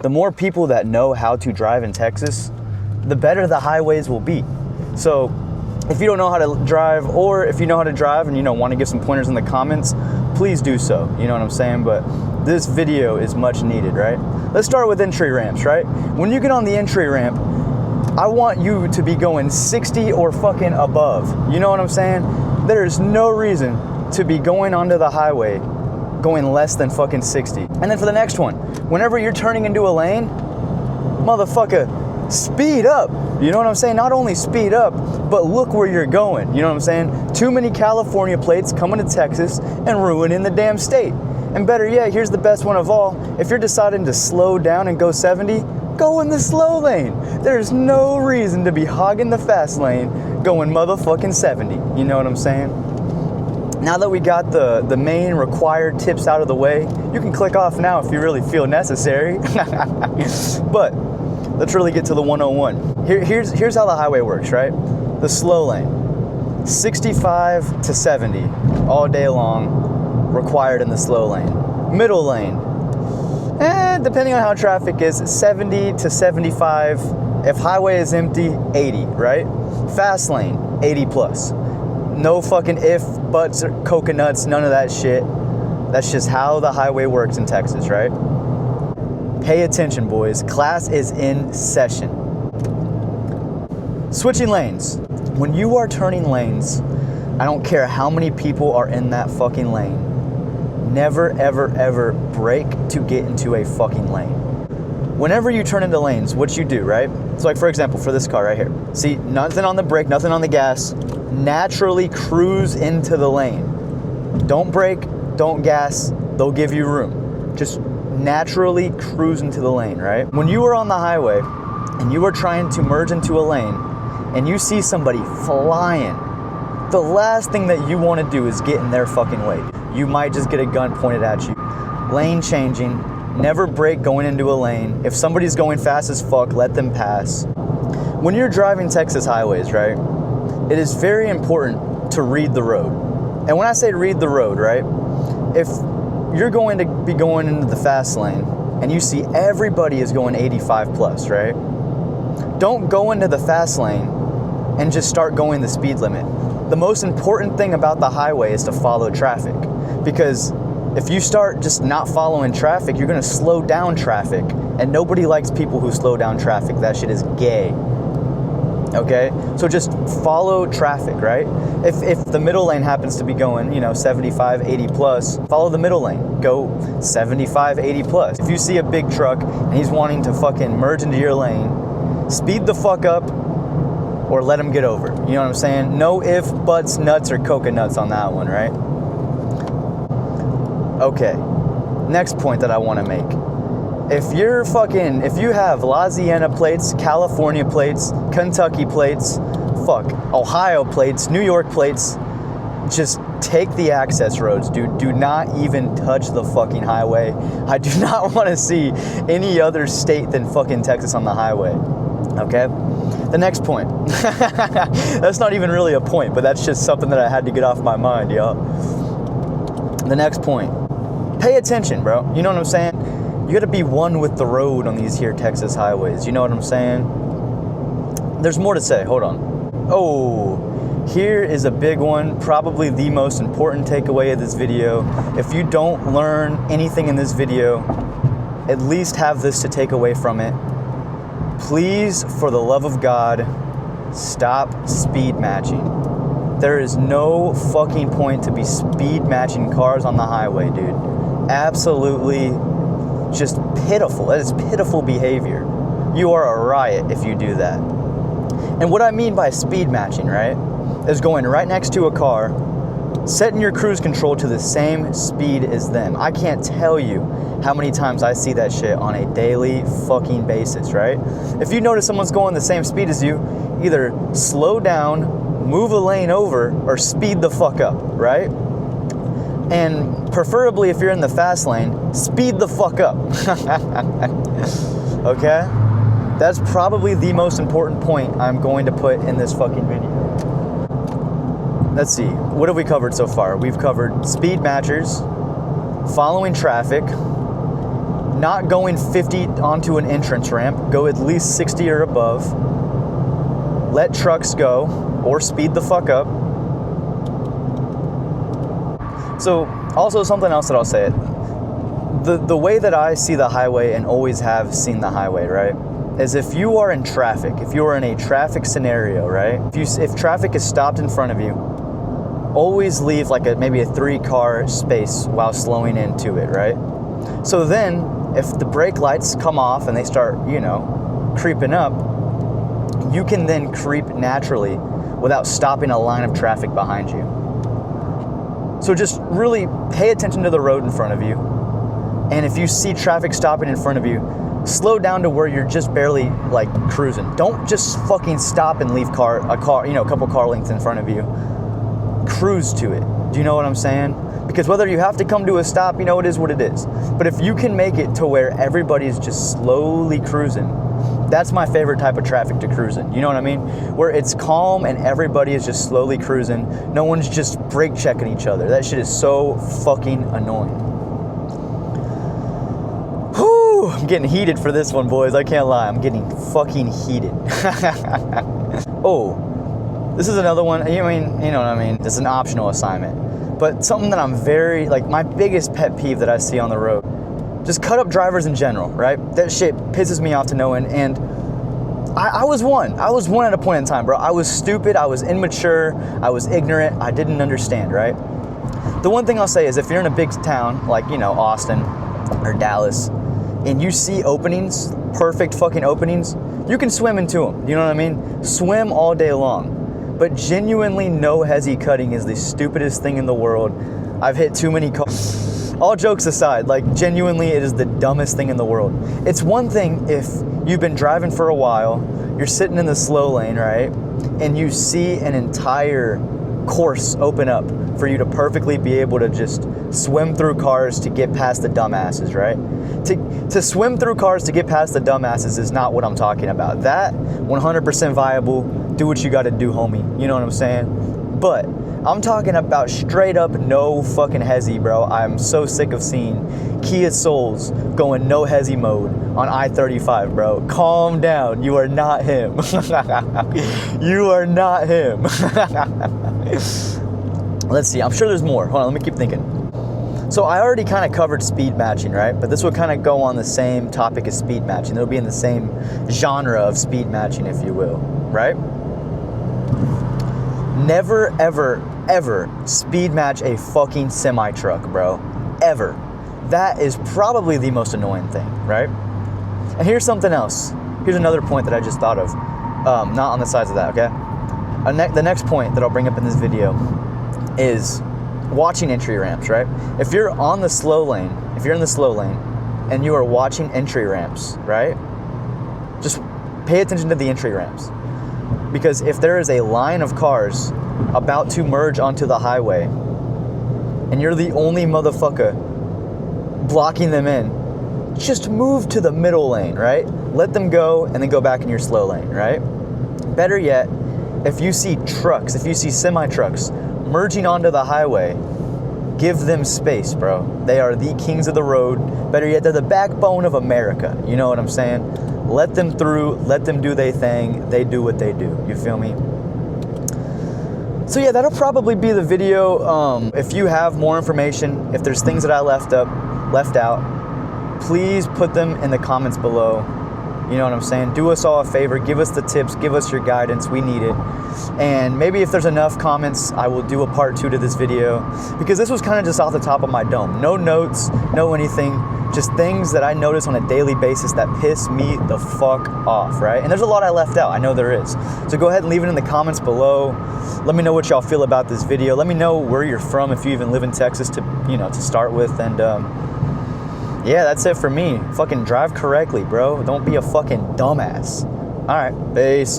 The more people that know how to drive in Texas, the better the highways will be. So if you don't know how to drive, or if you know how to drive and want to give some pointers in the comments, please do so. You know what I'm saying? But this video is much needed, right? Let's start with entry ramps, right? When you get on the entry ramp, I want you to be going 60 or fucking above. You know what I'm saying? There is no reason to be going onto the highway going less than fucking 60. And then for the next one, whenever you're turning into a lane, motherfucker, speed up. You know what I'm saying? Not only speed up, but look where you're going. You know what I'm saying? Too many California plates coming to Texas and ruining the damn state. And better yet, here's the best one of all. If you're deciding to slow down and go 70, go in the slow lane. There's no reason to be hogging the fast lane going motherfucking 70. You know what I'm saying? Now that we got the main required tips out of the way, you can click off now if you really feel necessary. But let's really get to the 101. Here's how the highway works, right? The slow lane, 65 to 70 all day long, required in the slow lane. Middle lane, depending on how traffic is, 70 to 75. If highway is empty, 80, right? Fast lane, 80 plus. No fucking if, buts, or coconuts, none of that shit. That's just how the highway works in Texas, right? Pay attention, boys. Class is in session. Switching lanes. When you are turning lanes, I don't care how many people are in that fucking lane. Never, ever, ever brake to get into a fucking lane. Whenever you turn into lanes, what you do, right? So like, for example, for this car right here. See, nothing on the brake, nothing on the gas. Naturally cruise into the lane. Don't brake, don't gas, they'll give you room. Just naturally cruise into the lane, right? When you are on the highway and you are trying to merge into a lane and you see somebody flying, the last thing that you want to do is get in their fucking way. You might just get a gun pointed at you. Lane changing, never brake going into a lane. If somebody's going fast as fuck, let them pass. When you're driving Texas highways, right, it is very important to read the road. And when I say read the road, right, if you're going to be going into the fast lane and you see everybody is going 85 plus, right, don't go into the fast lane and just start going the speed limit. The most important thing about the highway is to follow traffic, because if you start just not following traffic, you're gonna slow down traffic, and nobody likes people who slow down traffic. That shit is gay. Okay, so just follow traffic, right? If the middle lane happens to be going, 75, 80 plus, follow the middle lane. Go 75, 80 plus. If you see a big truck and he's wanting to fucking merge into your lane, speed the fuck up or let him get over. You know what I'm saying? No if, buts, nuts, or coconuts on that one, right? Okay, next point that I want to make. If you have Louisiana plates, California plates, Kentucky plates, Ohio plates, New York plates, just take the access roads, dude. Do not even touch the fucking highway. I do not want to see any other state than fucking Texas on the highway, okay? The next point. That's not even really a point, but that's just something that I had to get off my mind, y'all. The next point. Pay attention, bro. You know what I'm saying? You gotta be one with the road on these here Texas highways. You know what I'm saying? There's more to say. Hold on. Oh, here is a big one. Probably the most important takeaway of this video. If you don't learn anything in this video, at least have this to take away from it. Please, for the love of God, stop speed matching. There is no fucking point to be speed matching cars on the highway, dude. Absolutely just pitiful. That is pitiful behavior. You are a riot if you do that. And what I mean by speed matching, right, is going right next to a car, setting your cruise control to the same speed as them. I can't tell you how many times I see that shit on a daily fucking basis, right? If you notice someone's going the same speed as you, either slow down, move a lane over, or speed the fuck up, right? And preferably if you're in the fast lane, speed the fuck up. Okay? That's probably the most important point I'm going to put in this fucking video. Let's see, what have we covered so far? We've covered speed matchers, following traffic, not going 50 onto an entrance ramp. Go at least 60 or above. Let trucks go or speed the fuck up. So also something else that I'll say, the way that I see the highway and always have seen the highway, right, is if you are in traffic, if you are in a traffic scenario, right, if traffic is stopped in front of you, always leave like maybe a 3-car space while slowing into it, right? So then if the brake lights come off and they start, creeping up, you can then creep naturally without stopping a line of traffic behind you. So just really pay attention to the road in front of you. And if you see traffic stopping in front of you, slow down to where you're just barely like cruising. Don't just fucking stop and leave a couple car lengths in front of you. Cruise to it. Do you know what I'm saying? Because whether you have to come to a stop, it is what it is. But if you can make it to where everybody's just slowly cruising, that's my favorite type of traffic to cruise in. You know what I mean? Where it's calm and everybody is just slowly cruising. No one's just brake checking each other. That shit is so fucking annoying. Whew, I'm getting heated for this one, boys. I can't lie. I'm getting fucking heated. Oh, this is another one. You know what I mean? It's an optional assignment. But something that I'm my biggest pet peeve that I see on the road, just cut up drivers in general, right? That shit pisses me off to no end. And I was one at a point in time, bro. I was stupid, I was immature, I was ignorant, I didn't understand, right? The one thing I'll say is if you're in a big town, like, Austin or Dallas, and you see openings, perfect fucking openings, you can swim into them, you know what I mean? Swim all day long. But genuinely, no hezzy cutting is the stupidest thing in the world. I've hit too many cars. All jokes aside, genuinely, it is the dumbest thing in the world. It's one thing if you've been driving for a while, you're sitting in the slow lane, right? And you see an entire course open up for you to perfectly be able to just swim through cars to get past the dumbasses, right? To swim through cars to get past the dumbasses is not what I'm talking about. That, 100% viable, do what you gotta do, homie. You know what I'm saying? But I'm talking about straight up no fucking hezzy, bro. I'm so sick of seeing Kia Souls going no hezzy mode on I-35, bro. Calm down. You are not him. You are not him. Let's see. I'm sure there's more. Hold on. Let me keep thinking. So I already kind of covered speed matching, right? But this would kind of go on the same topic as speed matching. It'll be in the same genre of speed matching, if you will, right? Never, ever, ever speed match a fucking semi-truck, bro. Ever. That is probably the most annoying thing, right? And here's something else. Here's another point that I just thought of. Not on the sides of that, okay? The next point that I'll bring up in this video is watching entry ramps, right? If you're in the slow lane, and you are watching entry ramps, right? Just pay attention to the entry ramps. Because if there is a line of cars about to merge onto the highway, and you're the only motherfucker blocking them in, just move to the middle lane, right? Let them go and then go back in your slow lane, right? Better yet, if you see semi-trucks merging onto the highway, give them space, bro. They are the kings of the road. Better yet, they're the backbone of America. You know what I'm saying? Let them through, let them do their thing. They do what they do. You feel me? So yeah, that'll probably be the video. If you have more information, if there's things that I left out, please put them in the comments below. You know what I'm saying? Do us all a favor, give us the tips, give us your guidance, we need it. And maybe if there's enough comments, I will do a part 2 to this video, because this was kind of just off the top of my dome. No notes, no anything, just things that I notice on a daily basis that piss me the fuck off, right? And there's a lot I left out, I know there is. So go ahead and leave it in the comments below. Let me know what y'all feel about this video. Let me know where you're from, if you even live in Texas to start with. And yeah, that's it for me. Fucking drive correctly, bro. Don't be a fucking dumbass. All right, peace.